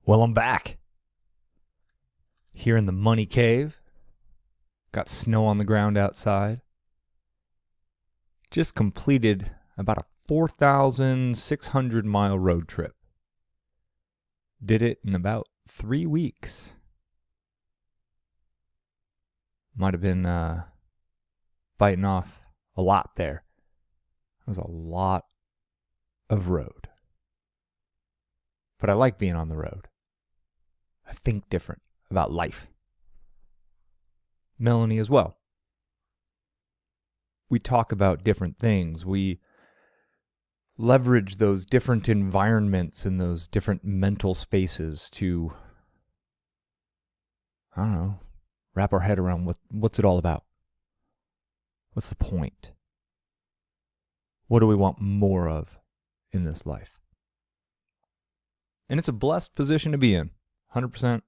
Well, I'm back. Here in the money cave. Got snow on the ground outside. Just completed about a 4,600 mile road trip. Did it in about 3 weeks. Might have been biting off a lot there. It was a lot of road. But I like being on the road. I think different about life. Melanie as well. We talk about different things. We leverage those different environments and those different mental spaces to, I don't know, wrap our head around what's it all about? What's the point? What do we want more of in this life? And it's a blessed position to be in. 100%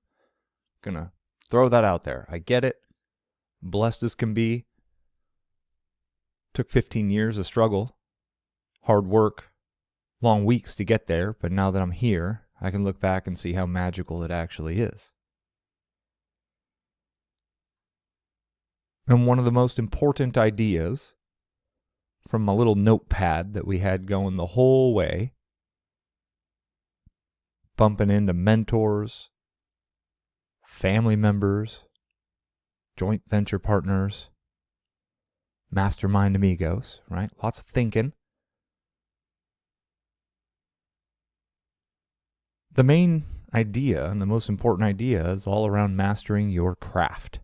gonna throw that out there. I get it. Blessed as can be. Took 15 years of struggle, hard work, long weeks to get there, but now that I'm here, I can look back and see how magical it actually is. And one of the most important ideas from a little notepad that we had going the whole way, bumping into mentors, family members, joint venture partners, mastermind amigos, right? Lots of thinking. The main idea and the most important idea is all around mastering your craft.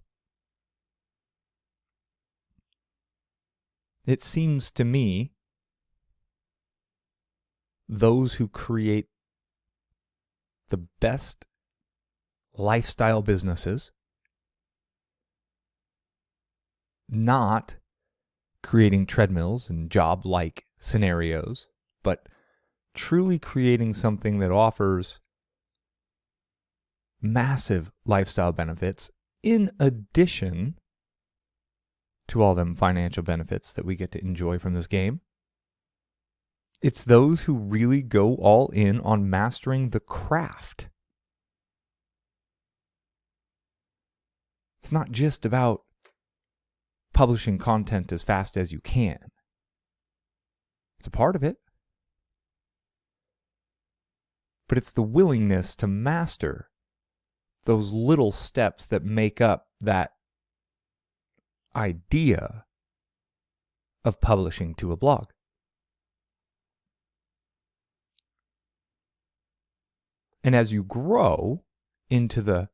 It seems to me those who create the best lifestyle businesses, not creating treadmills and job-like scenarios, but truly creating something that offers massive lifestyle benefits in addition to all them financial benefits that we get to enjoy from this game. It's those who really go all in on mastering the craft. It's not just about publishing content as fast as you can. It's a part of it. But it's the willingness to master those little steps that make up that idea of publishing to a blog. And as you grow into the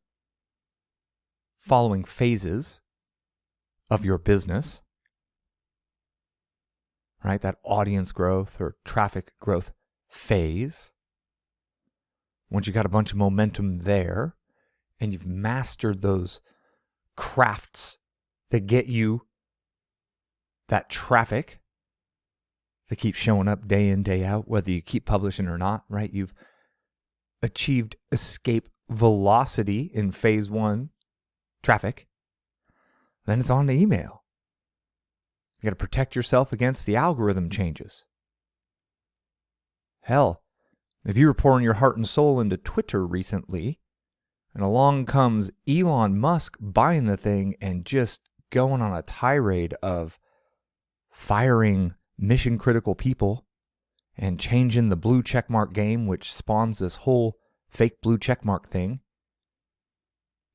following phases of your business, right? That audience growth or traffic growth phase. Once you got a bunch of momentum there and you've mastered those crafts that get you that traffic that keeps showing up day in, day out, whether you keep publishing or not, right? You've achieved escape velocity in phase one traffic. Then it's on to email. You got to protect yourself against the algorithm changes. Hell, if you were pouring your heart and soul into Twitter recently, and along comes Elon Musk buying the thing and just going on a tirade of firing mission critical people and changing the blue checkmark game, which spawns this whole fake blue checkmark thing.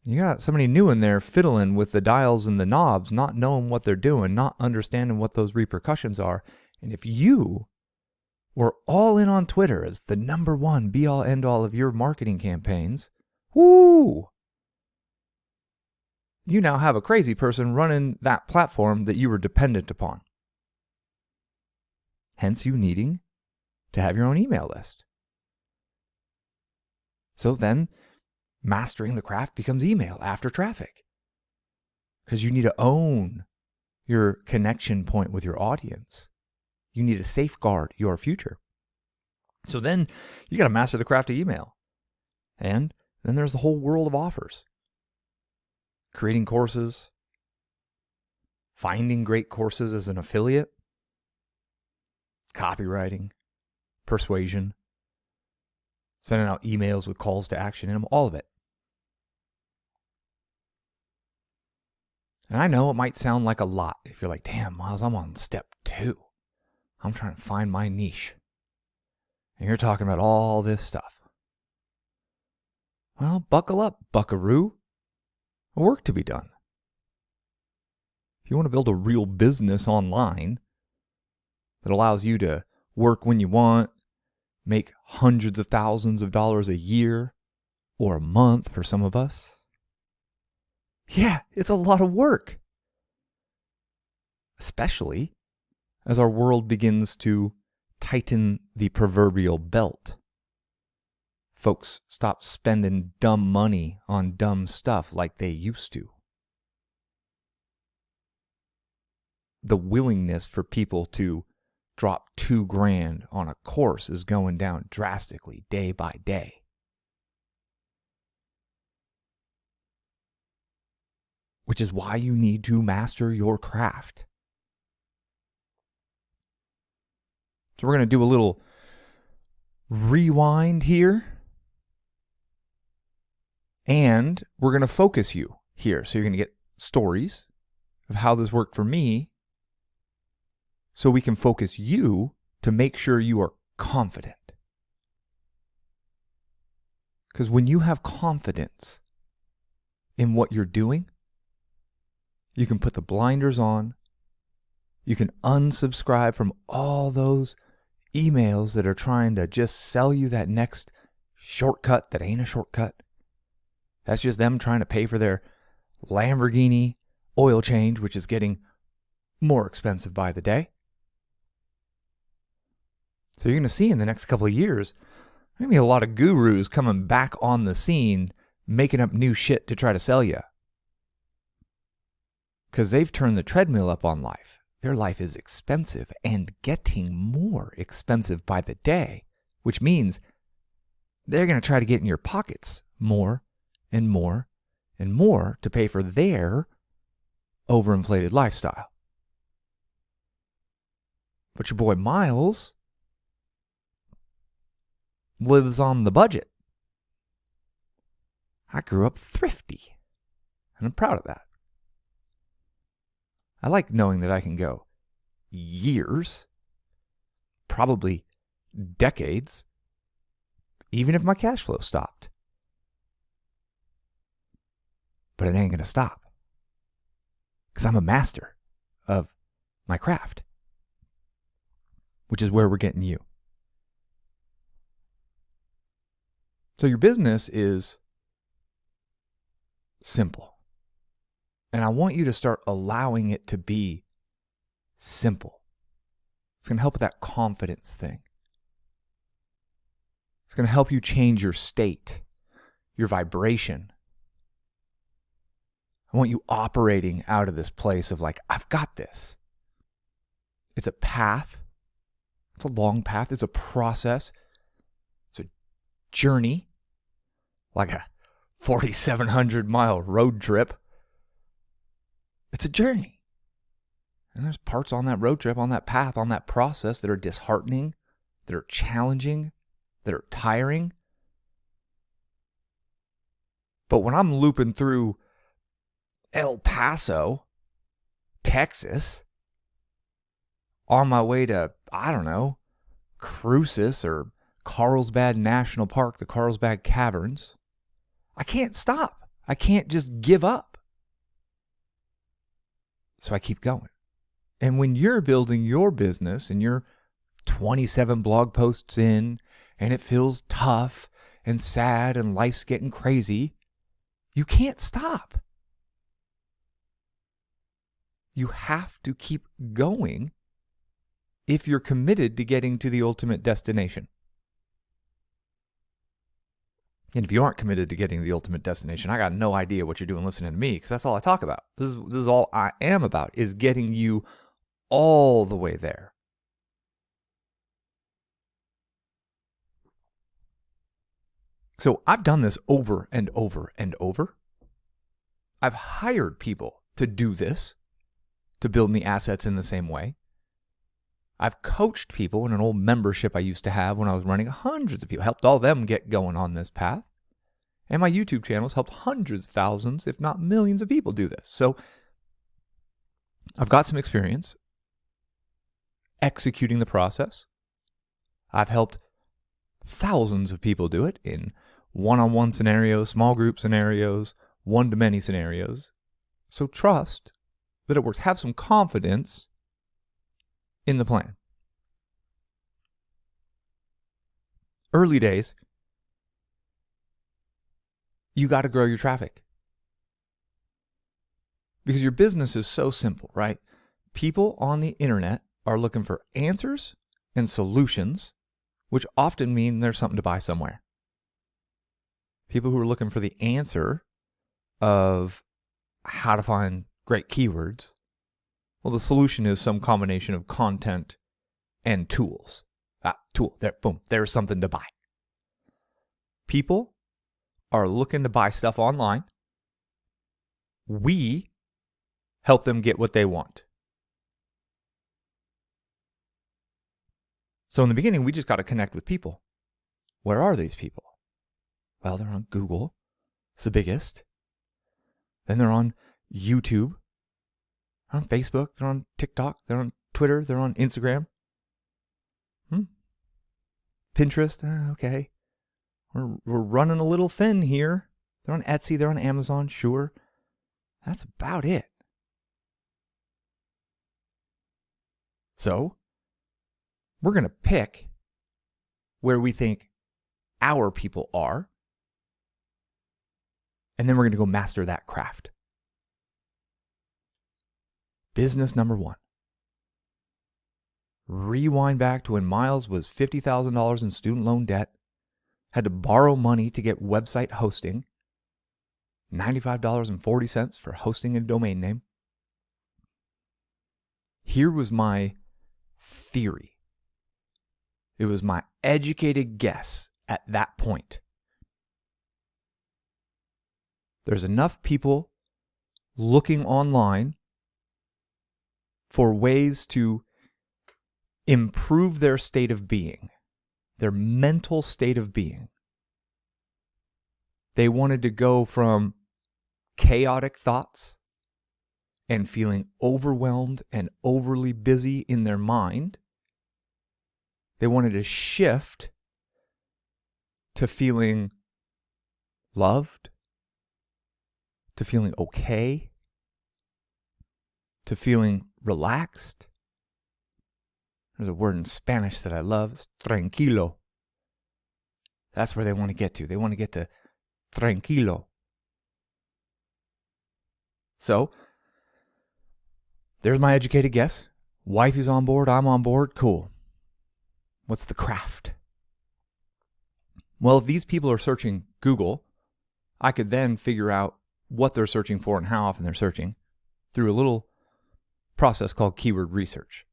You got somebody new in there fiddling with the dials and the knobs, not knowing what they're doing, not understanding what those repercussions are. And if you were all in on Twitter as the number one be-all, end-all of your marketing campaigns, whoo! You now have a crazy person running that platform that you were dependent upon. Hence you needing to have your own email list. So then mastering the craft becomes email after traffic. Because you need to own your connection point with your audience. You need to safeguard your future. So then you got to master the craft of email. And then there's the whole world of offers. Creating courses, finding great courses as an affiliate, copywriting, persuasion, sending out emails with calls to action in them, all of it. And I know it might sound like a lot if you're like, damn, Miles, I'm on step 2. I'm trying to find my niche. And you're talking about all this stuff. Well, buckle up, buckaroo. Work to be done. If you want to build a real business online that allows you to work when you want, make hundreds of thousands of dollars a year or a month for some of us, yeah, it's a lot of work. Especially as our world begins to tighten the proverbial belt. Folks stop spending dumb money on dumb stuff like they used to. The willingness for people to drop $2,000 on a course is going down drastically day by day. Which is why you need to master your craft. So we're going to do a little rewind here. And we're going to focus you here. So you're going to get stories of how this worked for me, so we can focus you to make sure you are confident. Because when you have confidence in what you're doing, you can put the blinders on. You can unsubscribe from all those emails that are trying to just sell you that next shortcut that ain't a shortcut. That's just them trying to pay for their Lamborghini oil change, which is getting more expensive by the day. So you're going to see in the next couple of years, there's going to be a lot of gurus coming back on the scene, making up new shit to try to sell you. Because they've turned the treadmill up on life. Their life is expensive and getting more expensive by the day, which means they're going to try to get in your pockets more and more and more to pay for their overinflated lifestyle. But your boy Miles lives on the budget. I grew up thrifty, and I'm proud of that. I like knowing that I can go years, probably decades, even if my cash flow stopped. But it ain't going to stop. Because I'm a master of my craft. Which is where we're getting you. So your business is simple. And I want you to start allowing it to be simple. It's going to help with that confidence thing. It's going to help you change your state, your vibration. I want you operating out of this place of like, I've got this. It's a path. It's a long path. It's a process. It's a journey. Like a 4,700-mile road trip. It's a journey. And there's parts on that road trip, on that path, on that process that are disheartening, that are challenging, that are tiring. But when I'm looping through El Paso, Texas, on my way to, I don't know, Cruces or Carlsbad National Park, the Carlsbad Caverns, I can't stop. I can't just give up. So I keep going. And when you're building your business and you're 27 blog posts in and it feels tough and sad and life's getting crazy, you can't stop. You have to keep going if you're committed to getting to the ultimate destination. And if you aren't committed to getting to the ultimate destination, I got no idea what you're doing listening to me, because that's all I talk about. This is all I am about, is getting you all the way there. So I've done this over and over and over. I've hired people to do this, to build me assets in the same way. I've coached people in an old membership I used to have when I was running hundreds of people, helped all them get going on this path. And my YouTube channels helped hundreds of thousands, if not millions of people do this. So I've got some experience executing the process. I've helped thousands of people do it in one-on-one scenarios, small group scenarios, one-to-many scenarios. So trust that it works. Have some confidence in the plan. Early days, you got to grow your traffic. Because your business is so simple, right? People on the internet are looking for answers and solutions, which often mean there's something to buy somewhere. People who are looking for the answer of how to find great keywords, well, the solution is some combination of content and tools. There, boom, there's something to buy. People are looking to buy stuff online. We help them get what they want. So in the beginning, we just got to connect with people. Where are these people? Well, they're on Google. It's the biggest. Then they're on YouTube. They're on Facebook. They're on TikTok. They're on Twitter. They're on Instagram. Pinterest. Okay. We're running a little thin here. They're on Etsy. They're on Amazon. Sure. That's about it. So we're going to pick where we think our people are, and then we're going to go master that craft. Business number 1. Rewind back to when Miles was $50,000 in student loan debt, had to borrow money to get website hosting, $95.40 for hosting a domain name. Here was my theory. It was my educated guess at that point. There's enough people looking online for ways to improve their state of being, their mental state of being. They wanted to go from chaotic thoughts and feeling overwhelmed and overly busy in their mind. They wanted to shift to feeling loved, to feeling okay, to feeling relaxed. There's a word in Spanish that I love. It's tranquilo. That's where they want to get to. They want to get to tranquilo. So, there's my educated guess. Wifey's on board. I'm on board. Cool. What's the craft? Well, if these people are searching Google, I could then figure out what they're searching for and how often they're searching through a little process called keyword research.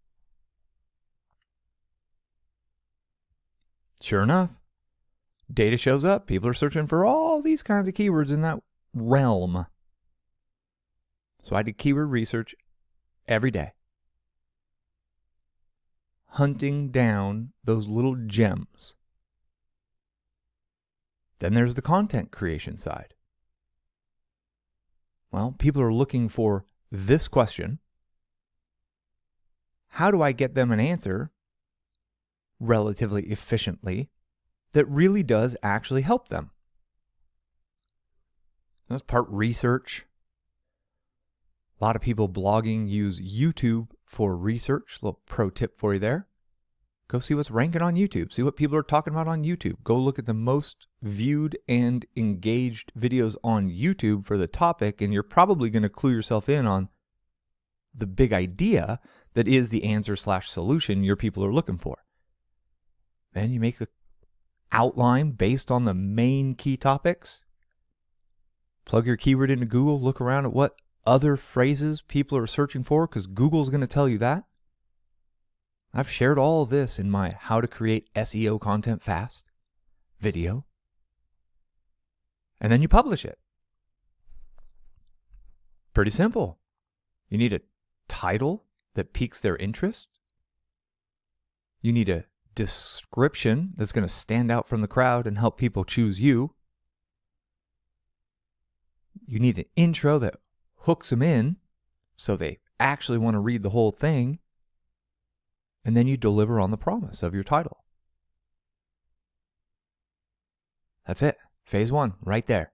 Sure enough, data shows up. People are searching for all these kinds of keywords in that realm. So I did keyword research every day, hunting down those little gems. Then there's the content creation side. Well, people are looking for this question. How do I get them an answer relatively efficiently that really does actually help them? That's part research. A lot of people blogging use YouTube for research. A little pro tip for you there. Go see what's ranking on YouTube. See what people are talking about on YouTube. Go look at the most viewed and engaged videos on YouTube for the topic, and you're probably going to clue yourself in on the big idea that is the answer/solution your people are looking for. Then you make an outline based on the main key topics. Plug your keyword into Google. Look around at what other phrases people are searching for, because Google's going to tell you that. I've shared all of this in my How to Create SEO Content Fast video. And then you publish it. Pretty simple. You need a title that piques their interest. You need a description that's going to stand out from the crowd and help people choose you. You need an intro that hooks them in so they actually want to read the whole thing. And then you deliver on the promise of your title. That's it. Phase 1, right there.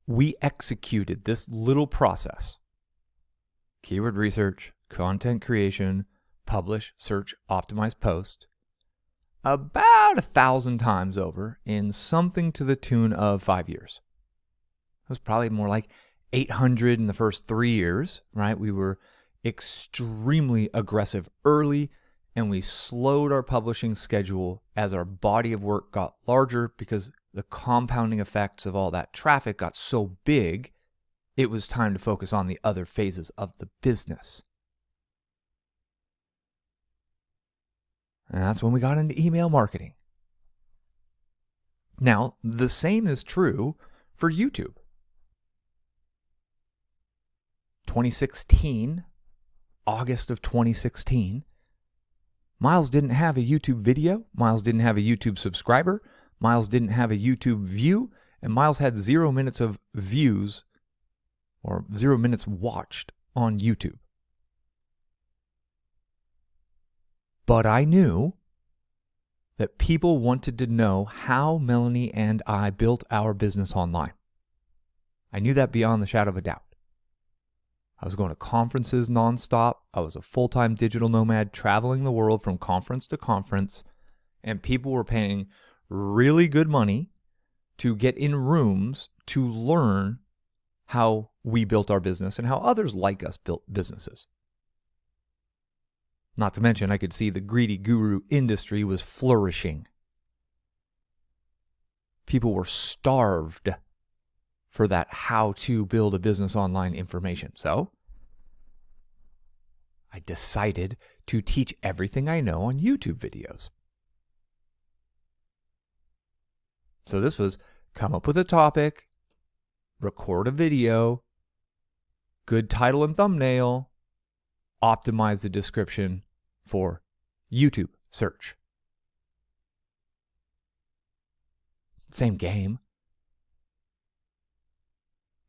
We executed this little process. Keyword research, content creation, publish, search, optimize, post, about 1,000 times over in something to the tune of 5 years. It was probably more like 800 in the first 3 years, right? We were extremely aggressive early, and we slowed our publishing schedule as our body of work got larger because the compounding effects of all that traffic got so big, it was time to focus on the other phases of the business. And that's when we got into email marketing. Now, the same is true for YouTube. 2016, August of 2016, Miles didn't have a YouTube video, Miles didn't have a YouTube subscriber, Miles didn't have a YouTube view, and Miles had 0 minutes of views or 0 minutes watched on YouTube. But I knew that people wanted to know how Melanie and I built our business online. I knew that beyond the shadow of a doubt. I was going to conferences nonstop. I was a full-time digital nomad traveling the world from conference to conference, and people were paying really good money to get in rooms to learn how we built our business and how others like us built businesses. Not to mention, I could see the greedy guru industry was flourishing. People were starved for that how to build a business online information. So I decided to teach everything I know on YouTube videos. So this was come up with a topic, record a video, good title and thumbnail, optimize the description for YouTube search. Same game.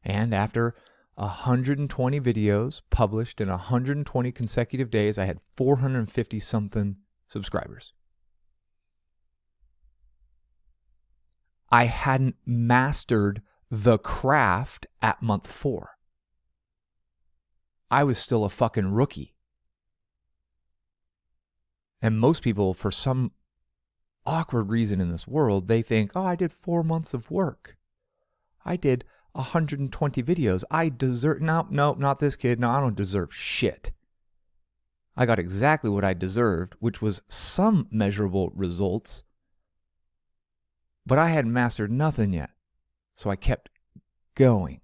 And after 120 videos published in 120 consecutive days, I had 450 something subscribers. I hadn't mastered the craft at month 4. I was still a fucking rookie. And most people, for some awkward reason in this world, they think, oh, I did 4 months of work. I did 120 videos. I deserve, no, not this kid. No, I don't deserve shit. I got exactly what I deserved, which was some measurable results, but I hadn't mastered nothing yet. So I kept going.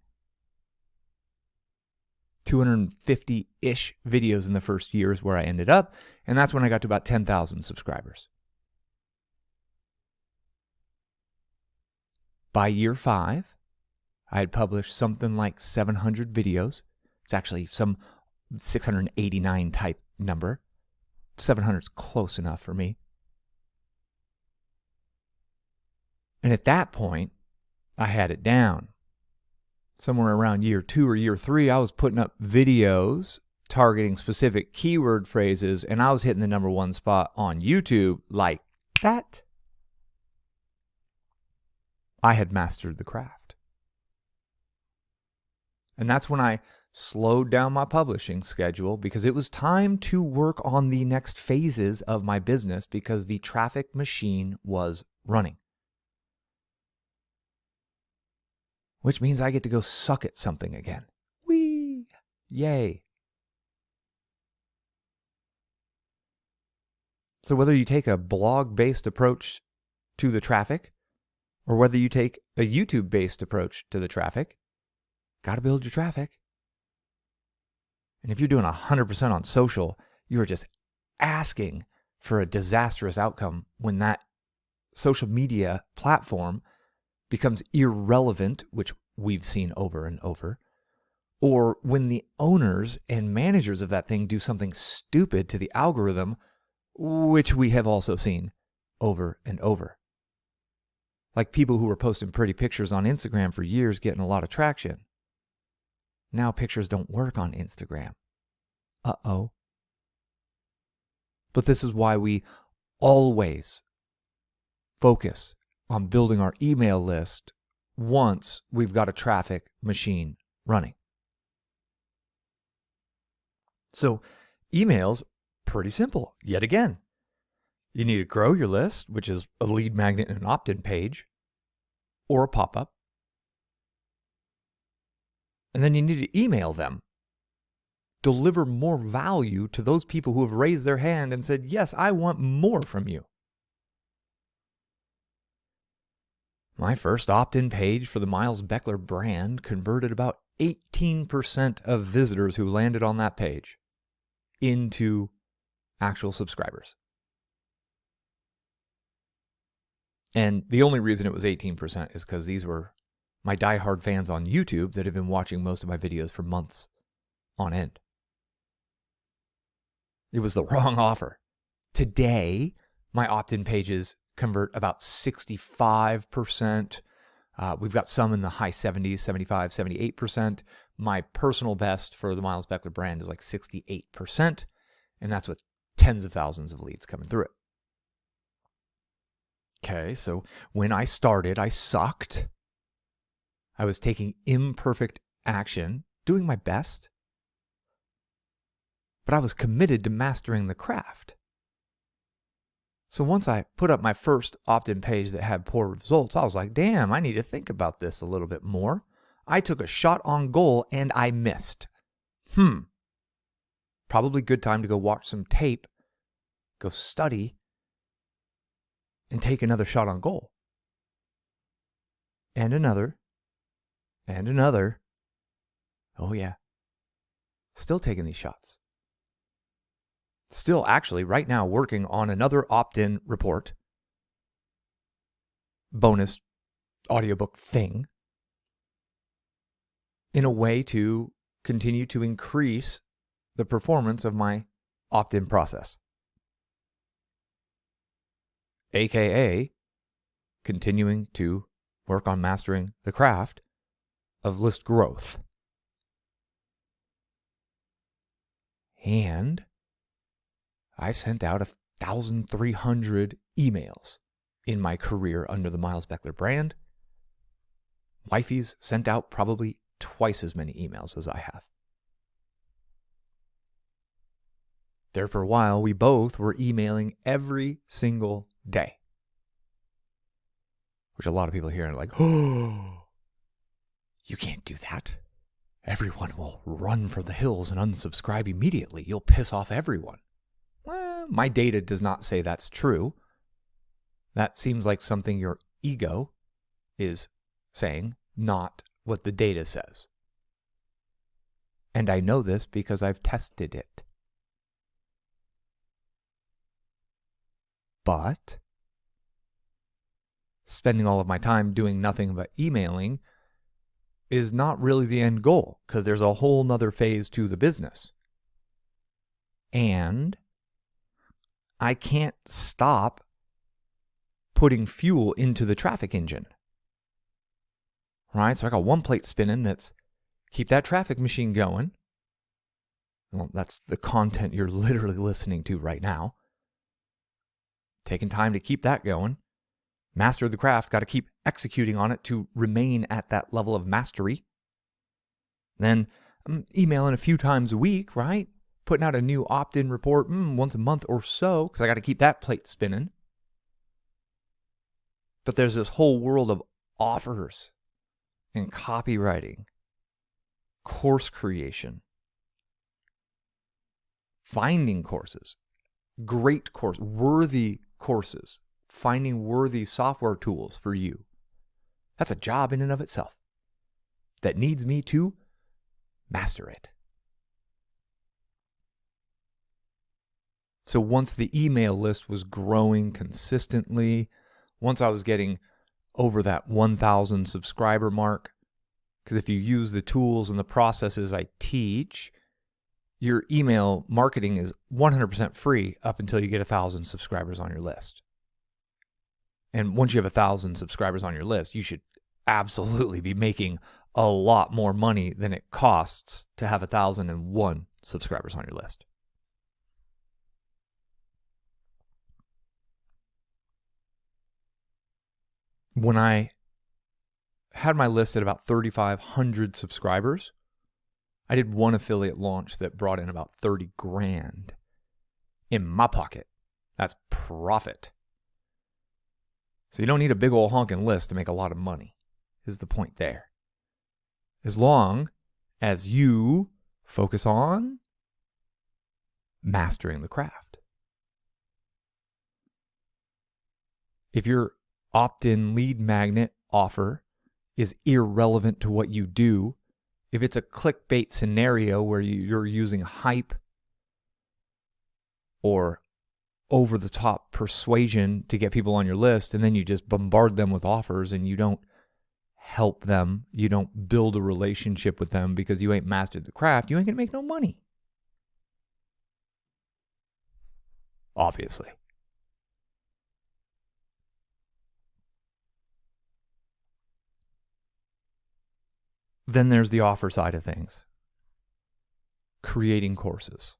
250-ish videos in the first year is where I ended up, and that's when I got to about 10,000 subscribers. By year 5, I had published something like 700 videos. It's actually some 689 type number. 700 is close enough for me. And at that point, I had it down. Somewhere around year 2 or year 3, I was putting up videos targeting specific keyword phrases, and I was hitting the number 1 spot on YouTube like that. I had mastered the craft. And that's when I slowed down my publishing schedule because it was time to work on the next phases of my business because the traffic machine was running. Which means I get to go suck at something again. Whee! Yay. So whether you take a blog-based approach to the traffic or whether you take a YouTube-based approach to the traffic, got to build your traffic. And if you're doing 100% on social, you are just asking for a disastrous outcome when that social media platform becomes irrelevant, which we've seen over and over, Or when the owners and managers of that thing do something stupid to the algorithm, which we have also seen over and over. Like people who were posting pretty pictures on Instagram for years getting a lot of traction. Now pictures don't work on Instagram. Uh-oh. But this is why we always focus on building our email list once we've got a traffic machine running. So emails, pretty simple. Yet again, you need to grow your list, which is a lead magnet and an opt-in page, or a pop-up. And then you need to email them. Deliver more value to those people who have raised their hand and said, yes, I want more from you. My first opt-in page for the Miles Beckler brand converted about 18% of visitors who landed on that page into actual subscribers. And the only reason it was 18% is because these were my diehard fans on YouTube that have been watching most of my videos for months on end. It was the wrong offer. Today, my opt-in pages convert about 65%. We've got some in the high 70s, 75, 78%. My personal best for the Miles Beckler brand is like 68%, and that's with tens of thousands of leads coming through it. Okay, so when I started, I sucked. I was taking imperfect action, doing my best, but I was committed to mastering the craft. So once I put up my first opt-in page that had poor results, I was like, damn, I need to think about this a little bit more. I took a shot on goal and I missed. Probably good time to go watch some tape, go study, and take another shot on goal. And another. And another. Oh yeah. Still taking these shots. Still actually right now working on another opt-in report. Bonus audiobook thing. In a way to continue to increase the performance of my opt-in process. AKA continuing to work on mastering the craft of list growth. And I sent out 1,300 emails in my career under the Miles Beckler brand. Wifey's sent out probably twice as many emails as I have. There for a while, we both were emailing every single day. Which a lot of people hear and are like, oh, you can't do that. Everyone will run for the hills and unsubscribe immediately. You'll piss off everyone. Well, my data does not say that's true. That seems like something your ego is saying, not what the data says. And I know this because I've tested it. But spending all of my time doing nothing but emailing is not really the end goal, because there's a whole nother phase to the business. And I can't stop putting fuel into the traffic engine. Right? So I got one plate spinning that's keep that traffic machine going. Well, that's the content you're literally listening to right now. Taking time to keep that going. Master the craft, got to keep executing on it to remain at that level of mastery. Then I'm emailing a few times a week, right? Putting out a new opt-in report once a month or so, because I got to keep that plate spinning. But there's this whole world of offers and copywriting, course creation, finding courses, great courses, worthy courses, finding worthy software tools for you. That's a job in and of itself that needs me to master it. So once the email list was growing consistently, once I was getting over that 1,000 subscriber mark, Because if you use the tools and the processes I teach, your email marketing is 100% free up until you get 1,000 subscribers on your list. And once you have 1,000 subscribers on your list, you should absolutely be making a lot more money than it costs to have 1,001 subscribers on your list. When I had my list at about 3,500 subscribers, I did one affiliate launch that brought in about 30 grand in my pocket. That's profit. So you don't need a big old honking list to make a lot of money, is the point there. As long as you focus on mastering the craft. If your opt-in lead magnet offer is irrelevant to what you do, if it's a clickbait scenario where you're using hype or over-the-top persuasion to get people on your list, and then you just bombard them with offers and you don't help them, you don't build a relationship with them because you ain't mastered the craft, you ain't gonna make no money. Obviously. Then there's the offer side of things. Creating courses.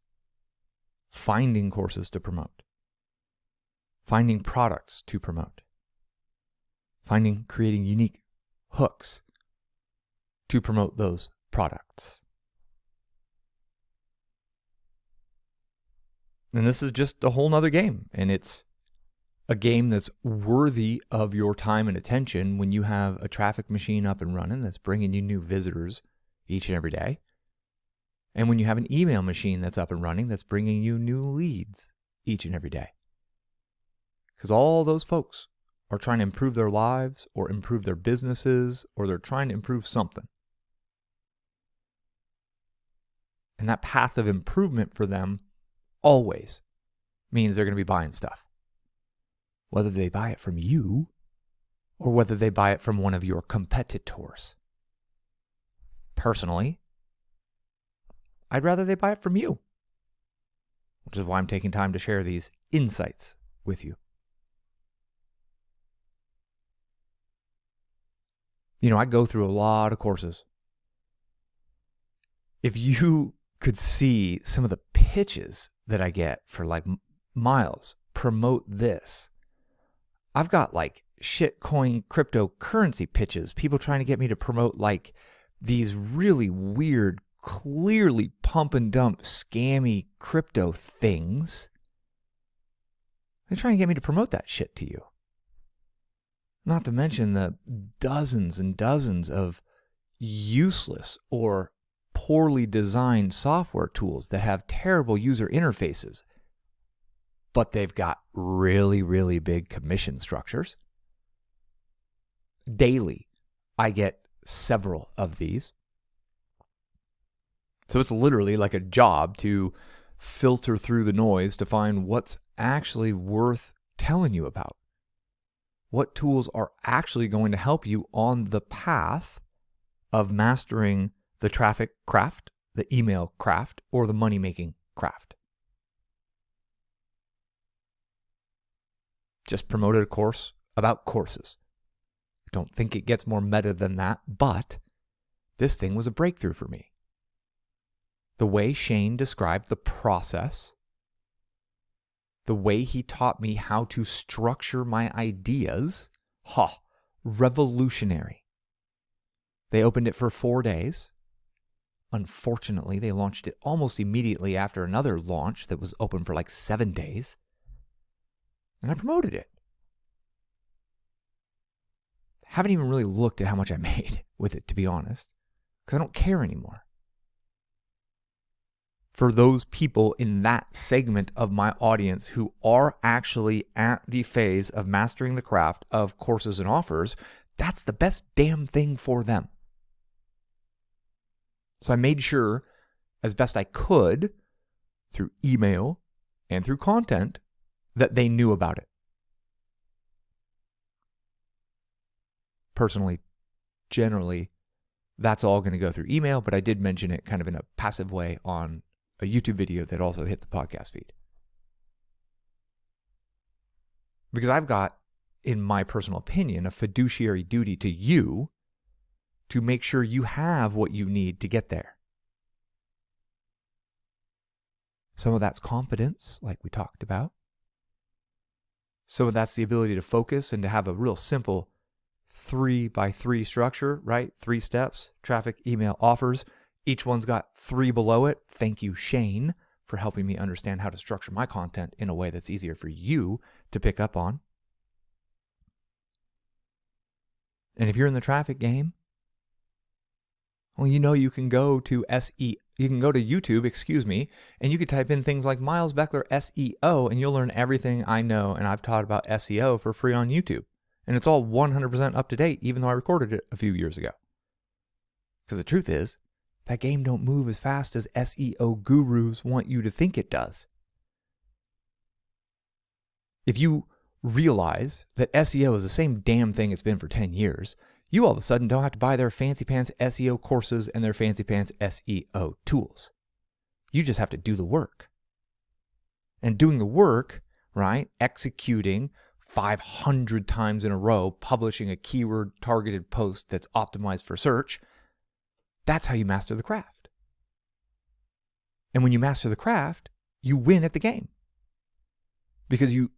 Finding courses to promote. Finding products to promote. Creating unique hooks to promote those products. And this is just a whole nother game. And it's a game that's worthy of your time and attention when you have a traffic machine up and running that's bringing you new visitors each and every day. And when you have an email machine that's up and running that's bringing you new leads each and every day. Because all those folks are trying to improve their lives or improve their businesses, or they're trying to improve something. And that path of improvement for them always means they're going to be buying stuff. Whether they buy it from you or whether they buy it from one of your competitors. Personally, I'd rather they buy it from you, which is why I'm taking time to share these insights with you. You know, I go through a lot of courses. If you could see some of the pitches that I get for like Miles, promote this. I've got like shitcoin cryptocurrency pitches, people trying to get me to promote like these really weird, clearly pump and dump scammy crypto things. They're trying to get me to promote that shit to you. Not to mention the dozens and dozens of useless or poorly designed software tools that have terrible user interfaces, but they've got really, really big commission structures. Daily, I get several of these. So it's literally like a job to filter through the noise to find what's actually worth telling you about. What tools are actually going to help you on the path of mastering the traffic craft, the email craft, or the money-making craft. Just promoted a course about courses. Don't think it gets more meta than that, but this thing was a breakthrough for me. The way Shane described the process, the way he taught me how to structure my ideas, revolutionary. They opened it for 4 days. Unfortunately, they launched it almost immediately after another launch that was open for like 7 days. And I promoted it. Haven't even really looked at how much I made with it, to be honest, because I don't care anymore. For those people in that segment of my audience who are actually at the phase of mastering the craft of courses and offers, that's the best damn thing for them. So I made sure, as best I could, through email and through content, that they knew about it. Personally, generally, That's all going to go through email, but I did mention it kind of in a passive way on a YouTube video that also hit the podcast feed. Because I've got, in my personal opinion, a fiduciary duty to you to make sure you have what you need to get there. Some of that's confidence, like we talked about. Some of that's the ability to focus and to have a real simple 3x3 structure, right? 3 steps: traffic, email, offers. Each one's got 3 below it. Thank you, Shane, for helping me understand how to structure my content in a way that's easier for you to pick up on. And if you're in the traffic game, well, you know you can go to YouTube, and you could type in things like Miles Beckler SEO, and you'll learn everything I know and I've taught about SEO for free on YouTube. And it's all 100% up to date, even though I recorded it a few years ago. Because the truth is, that game don't move as fast as SEO gurus want you to think it does. If you realize that SEO is the same damn thing it's been for 10 years, you all of a sudden don't have to buy their fancy pants SEO courses and their fancy pants SEO tools. You just have to do the work. And doing the work, right, executing 500 times in a row, publishing a keyword targeted post that's optimized for search, that's how you master the craft. And when you master the craft, you win at the game. Because you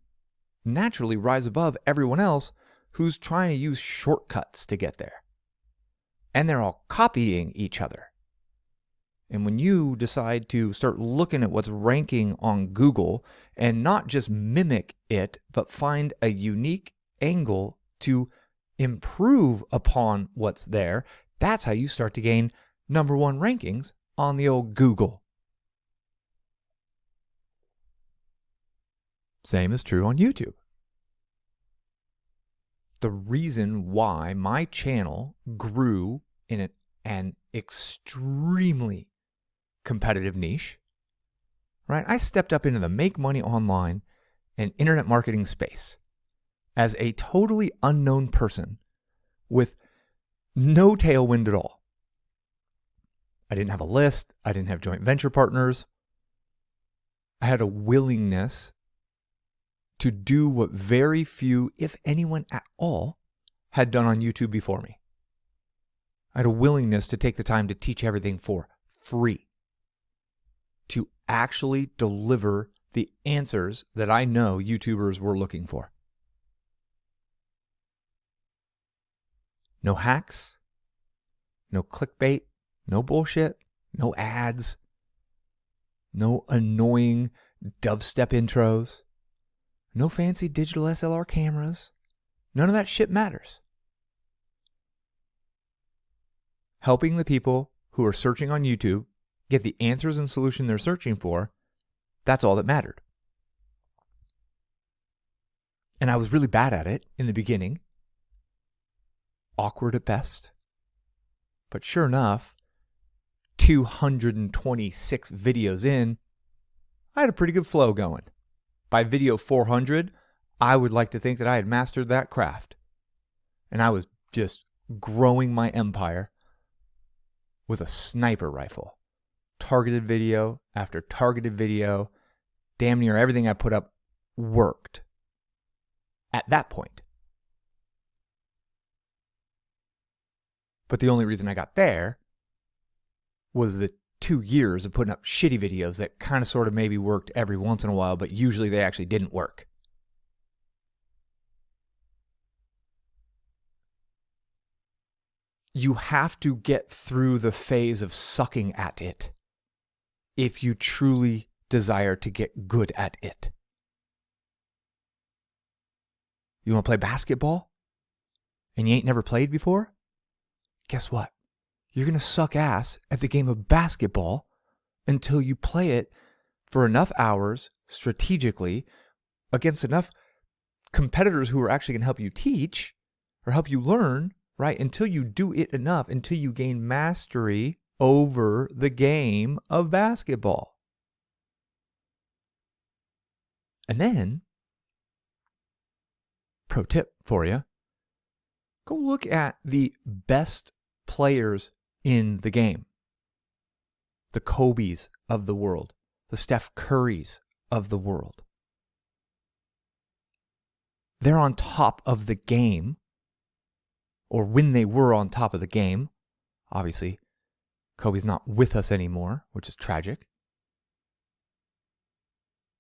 naturally rise above everyone else who's trying to use shortcuts to get there. And they're all copying each other. And when you decide to start looking at what's ranking on Google and not just mimic it, but find a unique angle to improve upon what's there, that's how you start to gain #1 rankings on the old Google. Same is true on YouTube. The reason why my channel grew in an extremely competitive niche, right? I stepped up into the make money online and internet marketing space as a totally unknown person with no tailwind at all. I didn't have a list. I didn't have joint venture partners. I had a willingness to do what very few, if anyone at all, had done on YouTube before me. I had a willingness to take the time to teach everything for free, to actually deliver the answers that I know YouTubers were looking for. No hacks, no clickbait, no bullshit, no ads, no annoying dubstep intros, no fancy digital SLR cameras. None of that shit matters. Helping the people who are searching on YouTube get the answers and solution they're searching for, that's all that mattered. And I was really bad at it in the beginning. Awkward at best. But sure enough, 226 videos in, I had a pretty good flow going. By video 400, I would like to think that I had mastered that craft. And I was just growing my empire with a sniper rifle. Targeted video after targeted video. Damn near everything I put up worked at that point. But the only reason I got there was the 2 years of putting up shitty videos that kind of sort of maybe worked every once in a while, but usually they actually didn't work. You have to get through the phase of sucking at it if you truly desire to get good at it. You want to play basketball and you ain't never played before? Guess what? You're going to suck ass at the game of basketball until you play it for enough hours strategically against enough competitors who are actually going to help you teach or help you learn, right? Until you do it enough, until you gain mastery over the game of basketball. And then, pro tip for you, go look at the best players in the game. The Kobe's of the world, the Steph Curry's of the world. They're on top of the game, or when they were on top of the game. Obviously, Kobe's not with us anymore, which is tragic.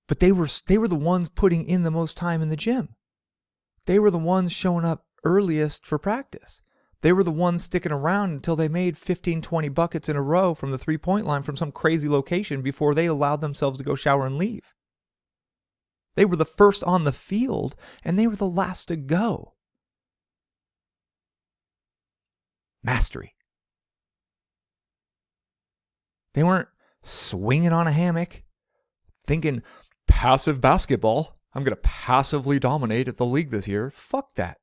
But they were the ones putting in the most time in the gym. They were the ones showing up earliest for practice. They were the ones sticking around until they made 15, 20 buckets in a row from the three-point line from some crazy location before they allowed themselves to go shower and leave. They were the first on the field, and they were the last to go. Mastery. They weren't swinging on a hammock, thinking, passive basketball. I'm going to passively dominate at the league this year. Fuck that.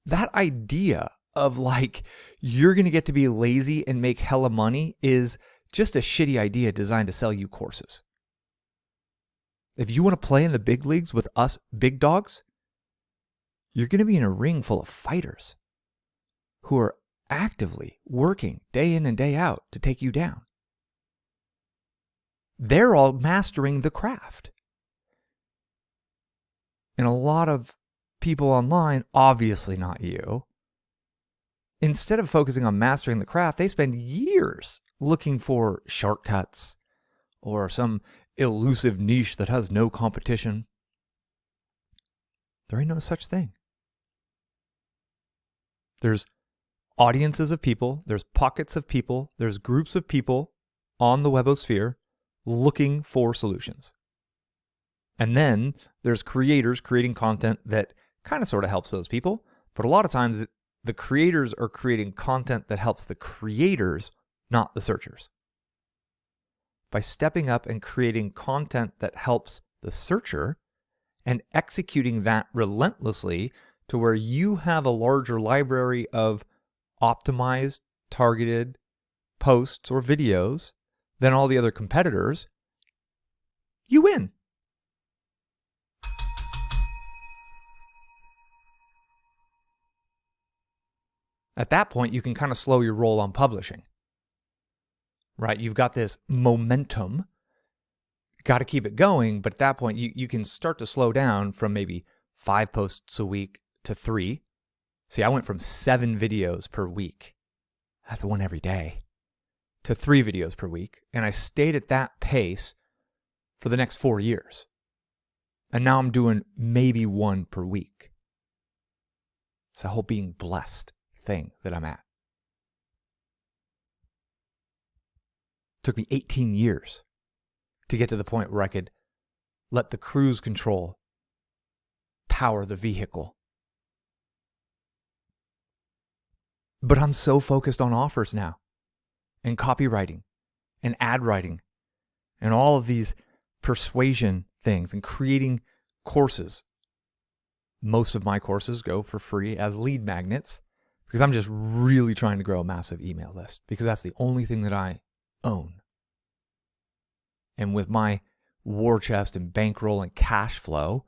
That idea of like, you're going to get to be lazy and make hella money is just a shitty idea designed to sell you courses. If you want to play in the big leagues with us big dogs, you're going to be in a ring full of fighters who are actively working day in and day out to take you down. They're all mastering the craft. And a lot of people online, obviously not you, instead of focusing on mastering the craft, they spend years looking for shortcuts or some elusive niche that has no competition. There ain't no such thing. There's audiences of people, there's pockets of people, there's groups of people on the webosphere looking for solutions. And then there's creators creating content that kind of sort of helps those people. But a lot of times the creators are creating content that helps the creators, not the searchers. By stepping up and creating content that helps the searcher and executing that relentlessly to where you have a larger library of optimized, targeted posts or videos than all the other competitors, you win. At that point, you can kind of slow your roll on publishing. Right? You've got this momentum, got to keep it going, but at that point, you can start to slow down from maybe 5 posts a week to 3. See, I went from 7 videos per week, that's one every day, to 3 videos per week, and I stayed at that pace for the next 4 years. And now I'm doing maybe 1 per week. It's a whole being blessed thing that I'm at. Took me 18 years to get to the point where I could let the cruise control power the vehicle. But I'm so focused on offers now, and copywriting, and ad writing, and all of these persuasion things, and creating courses. Most of my courses go for free as lead magnets because I'm just really trying to grow a massive email list because that's the only thing that I own. And with my war chest and bankroll and cash flow,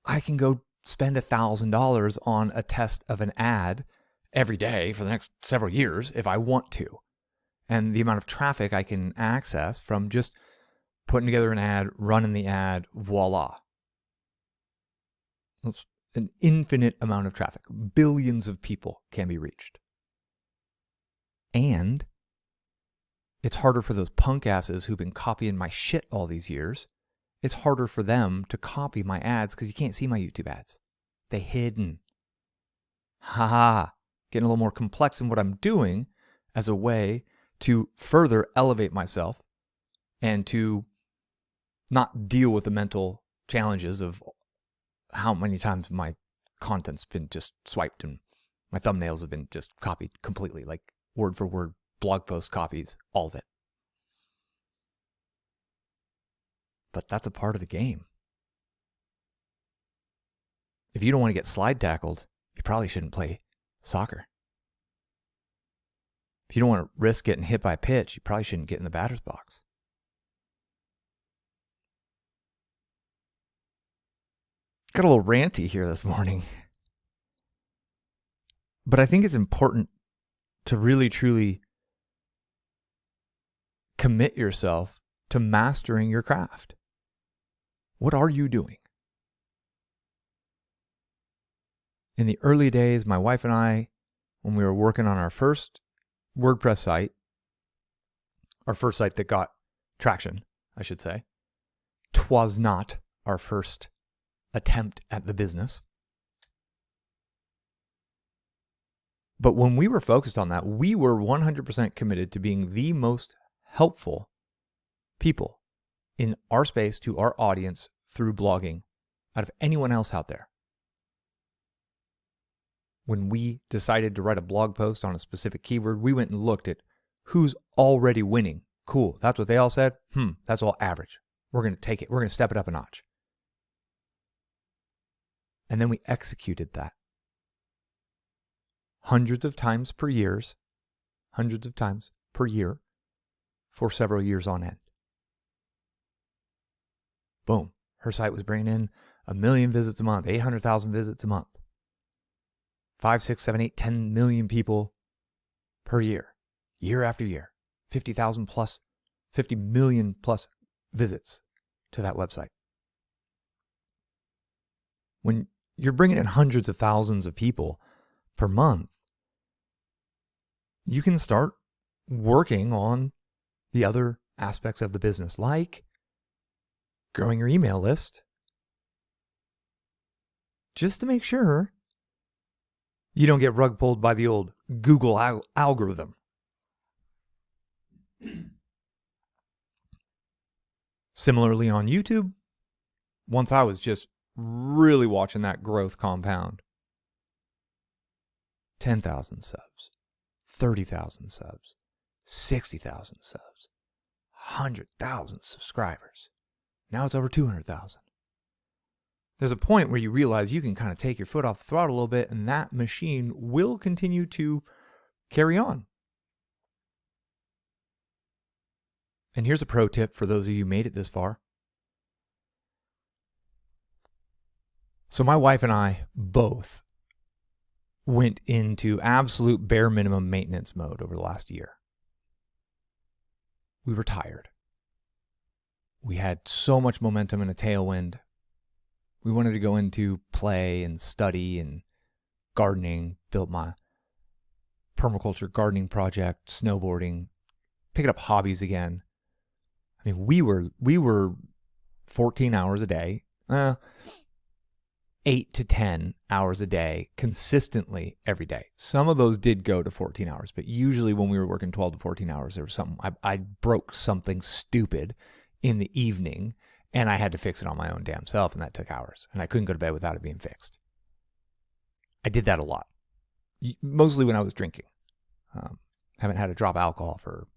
I can go spend $1,000 on a test of an ad every day for the next several years if I want to. And the amount of traffic I can access from just putting together an ad, running the ad, voila. It's an infinite amount of traffic. Billions of people can be reached. And it's harder for those punk asses who've been copying my shit all these years. It's harder for them to copy my ads because you can't see my YouTube ads. They're hidden. Ha. Getting a little more complex in what I'm doing as a way to further elevate myself and to not deal with the mental challenges of how many times my content's been just swiped and my thumbnails have been just copied completely, like word for word, blog post copies, all of it. But that's a part of the game. If you don't want to get slide tackled, you probably shouldn't play soccer. If you don't want to risk getting hit by a pitch, you probably shouldn't get in the batter's box. Got a little ranty here this morning. But I think it's important to really truly commit yourself to mastering your craft. What are you doing? In the early days, my wife and I, when we were working on our first WordPress site, our first site that got traction, I should say, 'twas not our first attempt at the business. But when we were focused on that, we were 100% committed to being the most helpful people in our space to our audience through blogging out of anyone else out there. When we decided to write a blog post on a specific keyword, we went and looked at who's already winning. Cool, that's what they all said. That's all average. We're going to take it. We're going to step it up a notch. And then we executed that. Hundreds of times per year for several years on end. Boom. Her site was bringing in 1 million visits a month, 800,000 visits a month. 5, 6, 7, 8, 10 million people per year after year. 50,000 plus, 50 million plus visits to that website. When you're bringing in hundreds of thousands of people per month, you can start working on the other aspects of the business, like growing your email list, just to make sure you don't get rug pulled by the old Google algorithm. Similarly on YouTube, once I was just really watching that growth compound. 10,000 subs, 30,000 subs, 60,000 subs, 100,000 subscribers. Now it's over 200,000. There's a point where you realize you can kind of take your foot off the throttle a little bit, and that machine will continue to carry on. And here's a pro tip for those of you who made it this far. So my wife and I both went into absolute bare minimum maintenance mode over the last year. We were tired. We had so much momentum and a tailwind. We wanted to go into play and study and gardening, built my permaculture gardening project, snowboarding, picking up hobbies again. I mean, we were 14 hours a day, 8 to 10 hours a day consistently every day. Some of those did go to 14 hours, but usually when we were working 12 to 14 hours, there was something, I broke something stupid in the evening and I had to fix it on my own damn self, and that took hours, and I couldn't go to bed without it being fixed. I did that a lot, mostly when I was drinking. Haven't had to drop alcohol for,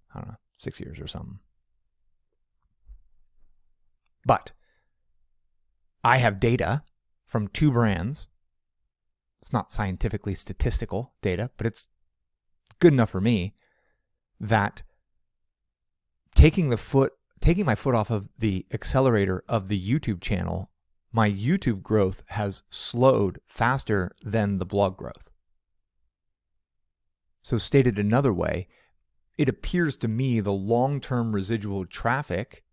6 years or something. But I have data from 2 brands. It's not scientifically statistical data, but it's good enough for me that taking my foot off of the accelerator of the YouTube channel, my YouTube growth has slowed faster than the blog growth. So stated another way, it appears to me the long-term residual traffic,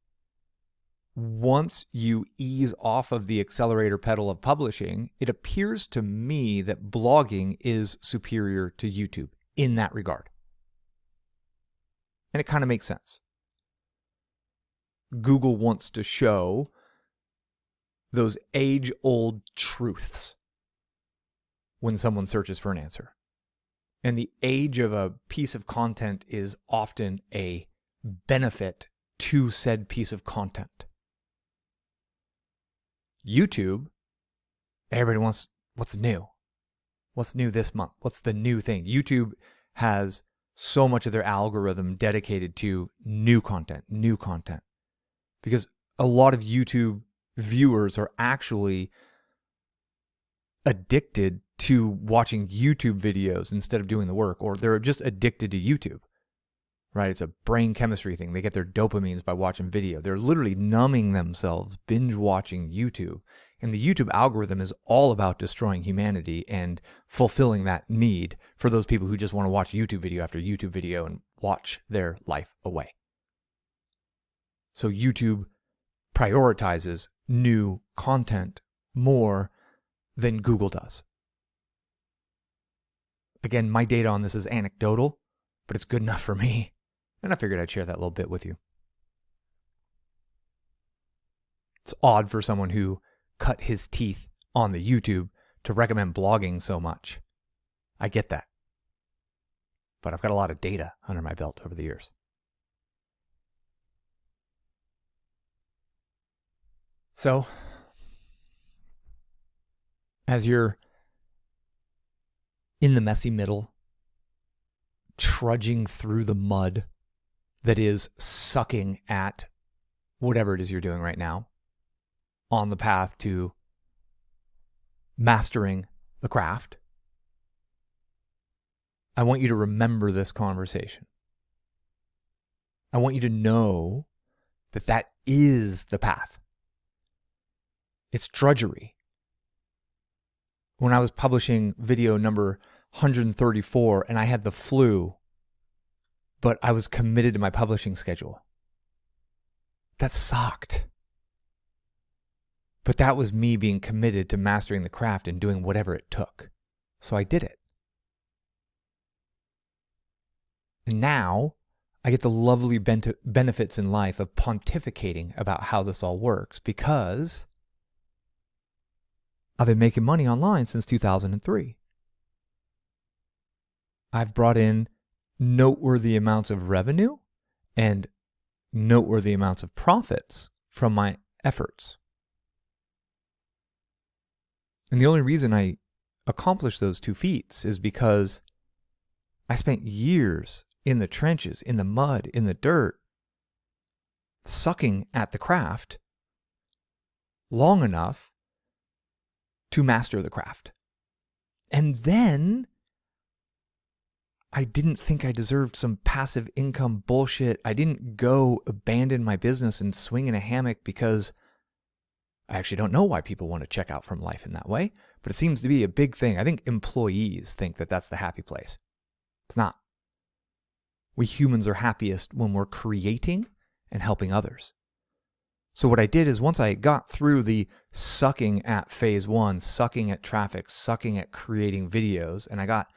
once you ease off of the accelerator pedal of publishing, it appears to me that blogging is superior to YouTube in that regard. And it kind of makes sense. Google wants to show those age-old truths when someone searches for an answer. And the age of a piece of content is often a benefit to said piece of content. YouTube, everybody wants what's new. What's new this month? What's the new thing? YouTube has so much of their algorithm dedicated to new content. Because a lot of YouTube viewers are actually addicted to watching YouTube videos instead of doing the work, or they're just addicted to YouTube, right? It's a brain chemistry thing. They get their dopamines by watching video. They're literally numbing themselves, binge watching YouTube. And the YouTube algorithm is all about destroying humanity and fulfilling that need for those people who just want to watch YouTube video after YouTube video and watch their life away. So YouTube prioritizes new content more than Google does. Again, my data on this is anecdotal, but it's good enough for me. And I figured I'd share that little bit with you. It's odd for someone who cut his teeth on the YouTube to recommend blogging so much. I get that. But I've got a lot of data under my belt over the years. So, as you're in the messy middle, trudging through the mud that is sucking at whatever it is you're doing right now, on the path to mastering the craft, I want you to remember this conversation. I want you to know that that is the path. It's drudgery. When I was publishing video number 134 and I had the flu, but I was committed to my publishing schedule, that sucked. But that was me being committed to mastering the craft and doing whatever it took. So I did it. And now I get the lovely benefits in life of pontificating about how this all works because I've been making money online since 2003. I've brought in noteworthy amounts of revenue and noteworthy amounts of profits from my efforts. And the only reason I accomplished those two feats is because I spent years in the trenches, in the mud, in the dirt, sucking at the craft long enough to master the craft. And then I didn't think I deserved some passive income bullshit. I didn't go abandon my business and swing in a hammock because I actually don't know why people want to check out from life in that way, but it seems to be a big thing. I think employees think that that's the happy place. It's not. We humans are happiest when we're creating and helping others. So what I did is once I got through the sucking at phase one, sucking at traffic, sucking at creating videos, and I got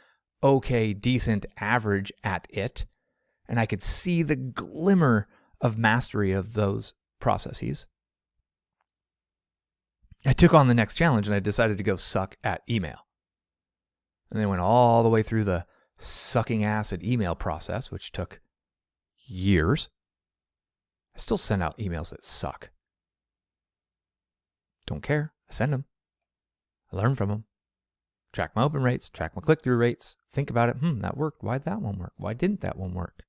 okay, decent, average at it, and I could see the glimmer of mastery of those processes, I took on the next challenge and I decided to go suck at email. And then went all the way through the sucking ass at email process, which took years. I still send out emails that suck. Don't care. I send them. I learn from them. Track my open rates, track my click-through rates. Think about it. That worked. Why'd that one work? Why didn't that one work?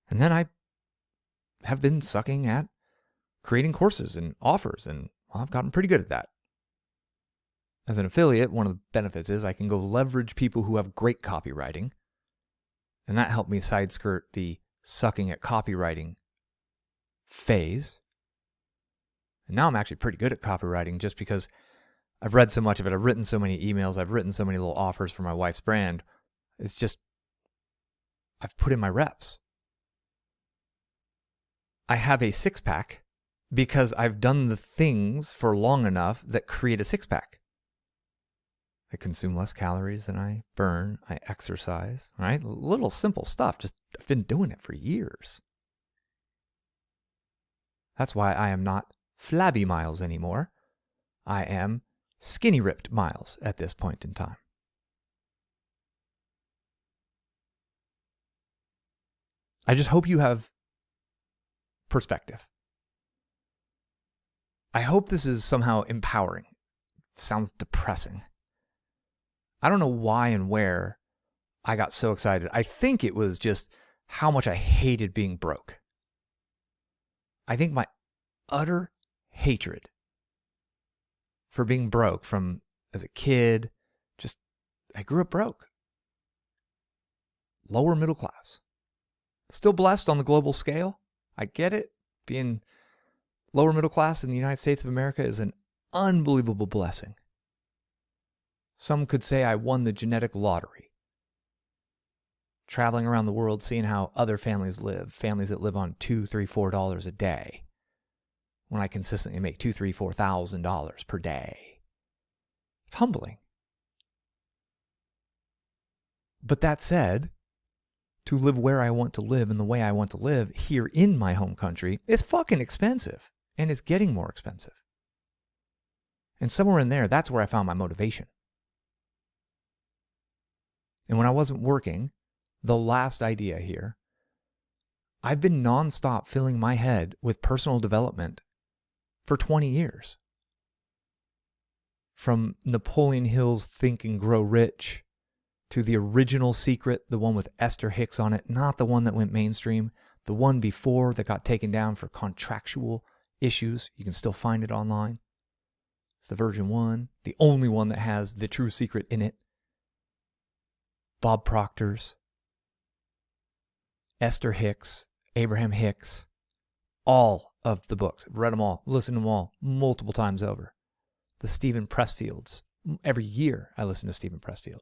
And then I have been sucking at creating courses and offers, and I've gotten pretty good at that. As an affiliate, one of the benefits is I can go leverage people who have great copywriting, and that helped me side skirt the sucking at copywriting phase. And now I'm actually pretty good at copywriting just because I've read so much of it. I've written so many emails. I've written so many little offers for my wife's brand. It's just, I've put in my reps. I have a six-pack because I've done the things for long enough that create a six-pack. I consume less calories than I burn. I exercise, right? Little simple stuff. Just I've been doing it for years. That's why I am not flabby Miles anymore. I am skinny ripped Miles at this point in time. I just hope you have perspective. I hope this is somehow empowering. Sounds depressing. I don't know why and where I got so excited. I think it was just how much I hated being broke. I think my utter hatred for being broke from as a kid, I grew up broke. Lower middle class. Still blessed on the global scale. I get it. Being lower middle class in the United States of America is an unbelievable blessing. Some could say I won the genetic lottery. Traveling around the world, seeing how other families that live on $2, $3, $4 a day, when I consistently make $2,000, $3,000, $4,000 per day. It's humbling. But that said, to live where I want to live and the way I want to live here in my home country, it's fucking expensive, and it's getting more expensive. And somewhere in there, that's where I found my motivation. And when I wasn't working, the last idea here, I've been nonstop filling my head with personal development for 20 years. From Napoleon Hill's Think and Grow Rich to the original Secret, the one with Esther Hicks on it, not the one that went mainstream, the one before that got taken down for contractual issues. You can still find it online. It's the version 1, the only one that has the true secret in it. Bob Proctor's, Esther Hicks, Abraham Hicks, all of the books. I've read them all, listened to them all multiple times over. The Stephen Pressfields. Every year I listen to Stephen Pressfield.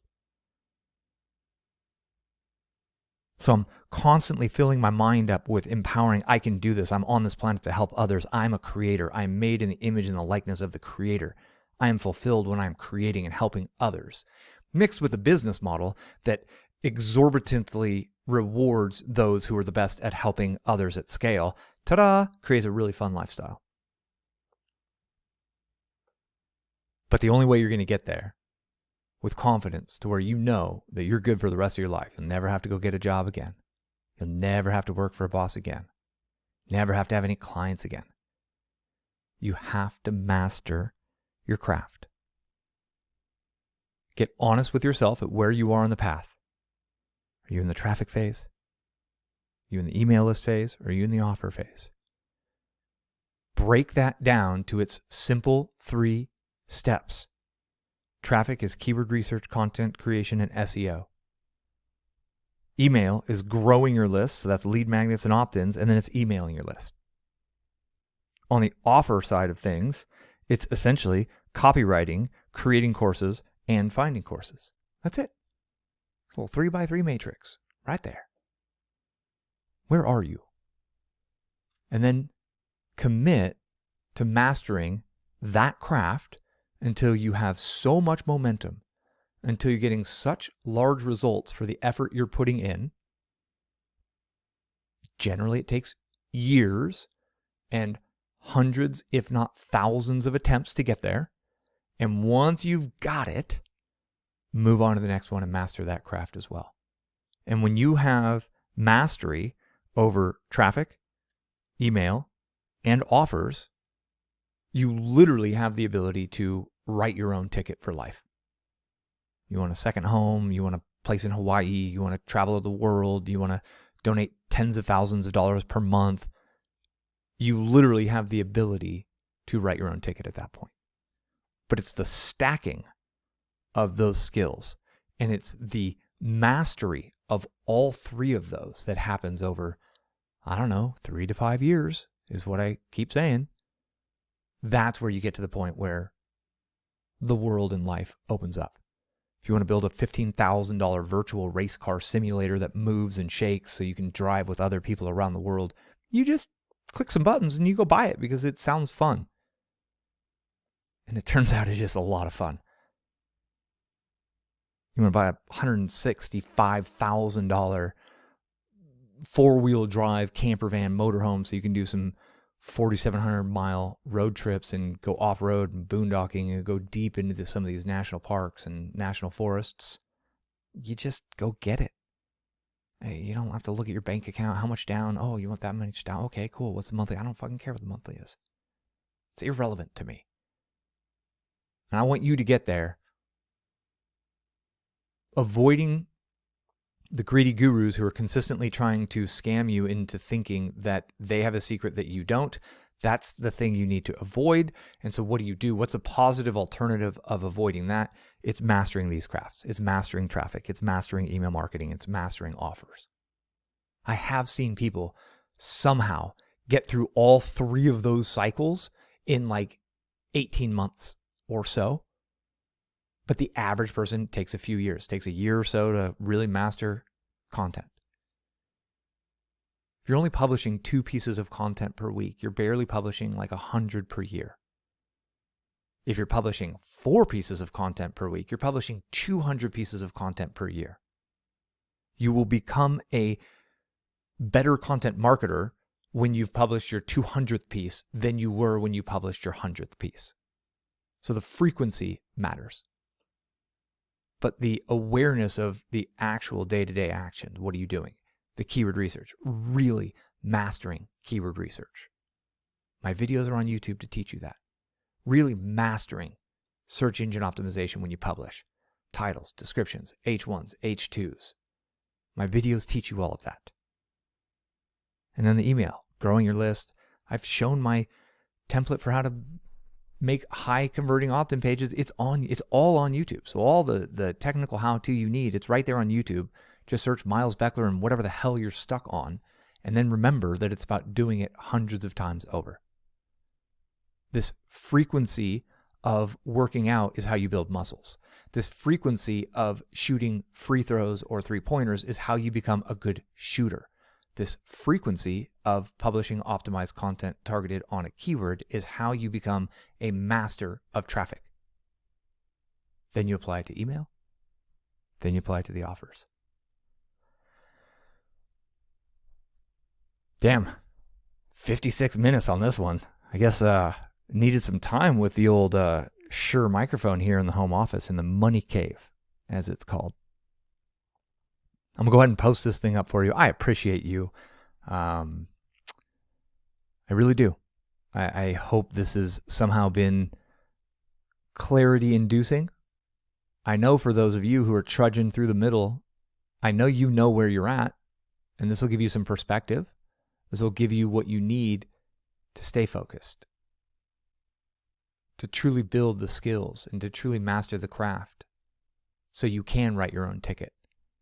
So I'm constantly filling my mind up with empowering. I can do this. I'm on this planet to help others. I'm a creator. I'm made in the image and the likeness of the creator. I am fulfilled when I'm creating and helping others. Mixed with a business model that exorbitantly rewards those who are the best at helping others at scale. Ta-da! Creates a really fun lifestyle. But the only way you're going to get there with confidence to where you know that you're good for the rest of your life. You'll never have to go get a job again. You'll never have to work for a boss again. Never have to have any clients again. You have to master your craft. Get honest with yourself at where you are on the path. Are you in the traffic phase? Are you in the email list phase? Or are you in the offer phase? Break that down to its simple 3 steps. Traffic is keyword research, content creation, and SEO. Email is growing your list, so that's lead magnets and opt-ins, and then it's emailing your list. On the offer side of things, it's essentially copywriting, creating courses, and finding courses. That's it. It's a little 3x3 matrix right there. Where are you? And then commit to mastering that craft until you have so much momentum, until you're getting such large results for the effort you're putting in. Generally, it takes years and hundreds, if not thousands of attempts to get there. And once you've got it, move on to the next one and master that craft as well. And when you have mastery over traffic, email, and offers, you literally have the ability to write your own ticket for life. You want a second home, you want a place in Hawaii, you want to travel the world, you want to donate tens of thousands of dollars per month. You literally have the ability to write your own ticket at that point. But it's the stacking of those skills, and it's the mastery of all 3 of those that happens over, 3 to 5 years is what I keep saying. That's where you get to the point where the world in life opens up. If you want to build a $15,000 virtual race car simulator that moves and shakes so you can drive with other people around the world, you just click some buttons and you go buy it because it sounds fun. And it turns out it is a lot of fun. You want to buy a $165,000 4-wheel drive camper van motorhome so you can do some 4,700 mile road trips and go off-road and boondocking and go deep into some of these national parks and national forests. You just go get it. Hey, you don't have to look at your bank account. How much down? Oh, you want that much down? Okay, cool. What's the monthly? I don't fucking care what the monthly is. It's irrelevant to me. And I want you to get there, avoiding the greedy gurus who are consistently trying to scam you into thinking that they have a secret that you don't. That's the thing you need to avoid. And so what do? What's a positive alternative of avoiding that? It's mastering these crafts. It's mastering traffic. It's mastering email marketing. It's mastering offers. I have seen people somehow get through all 3 of those cycles in like 18 months or so. But the average person takes a few years, takes a year or so to really master content. If you're only publishing 2 pieces of content per week, you're barely publishing like 100 per year. If you're publishing 4 pieces of content per week, you're publishing 200 pieces of content per year. You will become a better content marketer when you've published your 200th piece than you were when you published your 100th piece. So the frequency matters. But the awareness of the actual day-to-day action, what are you doing? The keyword research, really mastering keyword research. My videos are on YouTube to teach you that. Really mastering search engine optimization when you publish. Titles, descriptions, H1s, H2s. My videos teach you all of that. And then the email, growing your list. I've shown my template for how to make high converting opt-in pages. It's all on YouTube. So all the technical how-to you need, it's right there on YouTube. Just search Miles Beckler and whatever the hell you're stuck on. And then remember that it's about doing it hundreds of times over. This frequency of working out is how you build muscles. This frequency of shooting free throws or 3-pointers is how you become a good shooter. This frequency of publishing optimized content targeted on a keyword is how you become a master of traffic. Then you apply it to email. Then you apply it to the offers. Damn, 56 minutes on this one. I guess needed some time with the old Shure microphone here in the home office, in the money cave, as it's called. I'm going to go ahead and post this thing up for you. I appreciate you. I really do. I hope this has somehow been clarity-inducing. I know for those of you who are trudging through the middle, I know you know where you're at, and this will give you some perspective. This will give you what you need to stay focused, to truly build the skills and to truly master the craft so you can write your own ticket.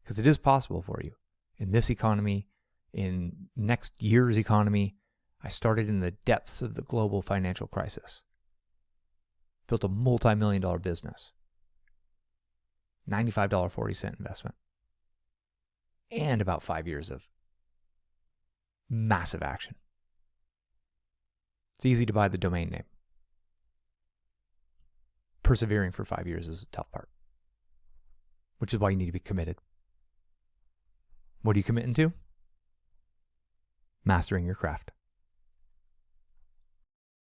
Because it is possible for you. In this economy, in next year's economy, I started in the depths of the global financial crisis. Built a multi-million-dollar business. $95.40 investment. And about 5 years of massive action. It's easy to buy the domain name. Persevering for 5 years is the tough part, which is why you need to be committed. What are you committing to? Mastering your craft.